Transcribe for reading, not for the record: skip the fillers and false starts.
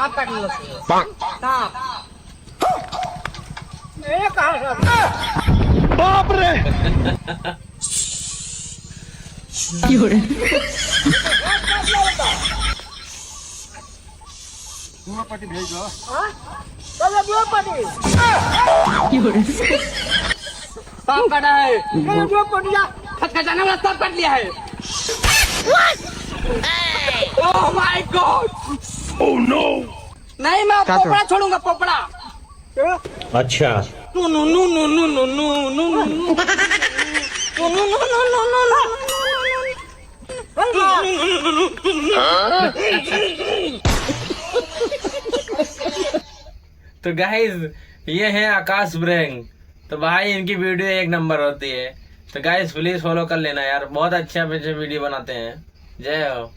सांप काट लो सांप ये कहाँ बाप रे बुआ पार्टी भेज दो चलो बुआ पार्टी सांप काटा है, चलो बुआ पार्टी जा खटखटाने वाला सांप काट लिया है। Oh my god, oh no नहीं मैं पोपड़ा छोड़ूंगा, पोपड़ा। अच्छा no no no no no no no no no no no no no no. तो गाइस ये है आकाश ब्रेंग। तो भाई इनकी वीडियो एक नंबर होती है। तो गाइस प्लीज फॉलो कर लेना यार, बहुत अच्छा वीडियो बनाते हैं। जय हो।